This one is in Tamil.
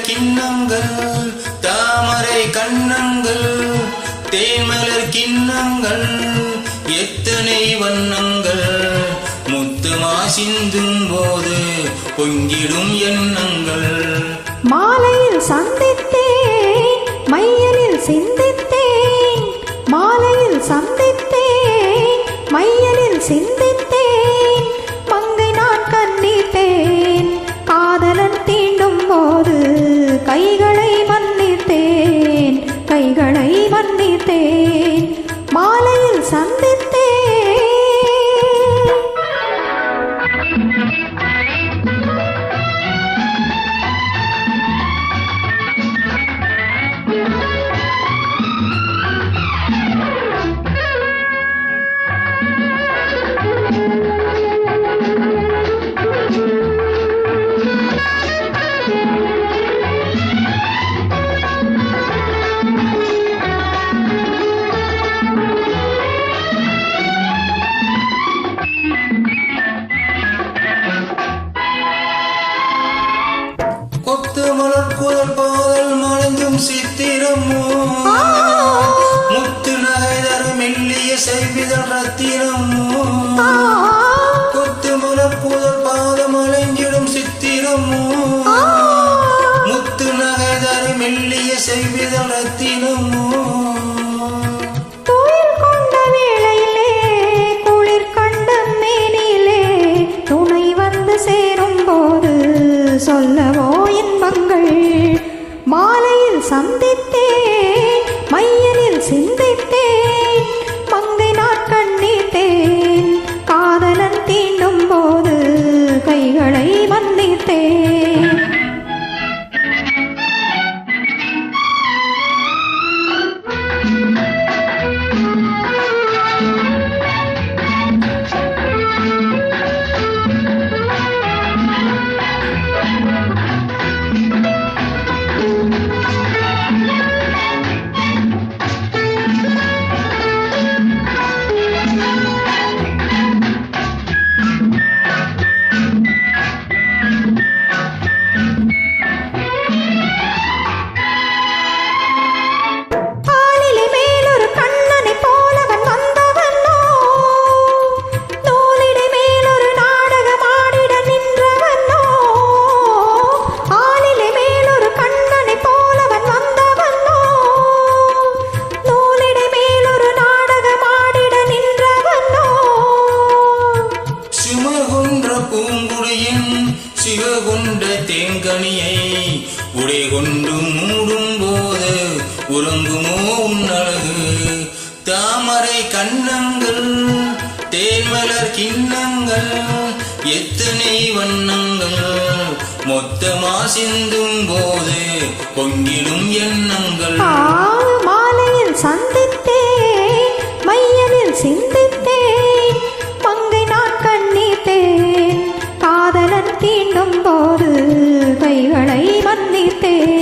கிண்ணங்கள் தாமரை கண்ணங்கள் தேன்மலர் கிண்ணங்கள் எத்தனை வண்ணங்கள் முத்துமா சிந்தும் போது பொங்கிடும் எண்ணங்கள். மாலையில் சந்தித்தேன் மையலில் சிந்தித்தேன் மாலையில் சந்தித்தேன் மையலில் சிந்தித்தேன் மங்கை நான் கண்ணித்தேன் காதலன் தீண்டும் போது கைகளை மன்னித்தேன் கைகளை மன்னித்தேன் மாலையில் சந்தித்தேன். கொத்து மலர் குதல் பாதல் மலங்கும் சித்திரமோ முத்து நகை தரும் மெல்லிய செய்விதழ் ரத்தினமோ. கொத்து மலர் குதல் பாதம் மலங்கிடும் சித்திரமோ முத்து நகை தரும் மெல்லிய செய்விதழ் ரத்தினமோ. சொல்லவோ இன்பங்கள் மாலையில் சந்தித்தேன் மையலில் சிந்தித்தேன் மங்கை நான் கண்ணித்தேன் காதலன் தீண்டும் போது கைகளை மன்னித்தேன். சிவகுண்ட தேங்கனியை உடை கொண்டு மூடும் போது உறங்குமோ உன்னழகு. தாமரை கண்ணங்கள் தேன்மலர் கிண்ணங்கள் எத்தனை வண்ணங்கள் மொத்தமா சிந்தும் போது பொங்கிடும் எண்ணங்கள். மாலையில் சந்தித்தேன் மையலில் சிந்தித்தேன் மங்கை நான் கண்ணித்தேன் காதலன் தீண்டும் போது கைகளை மன்னித்தேன்.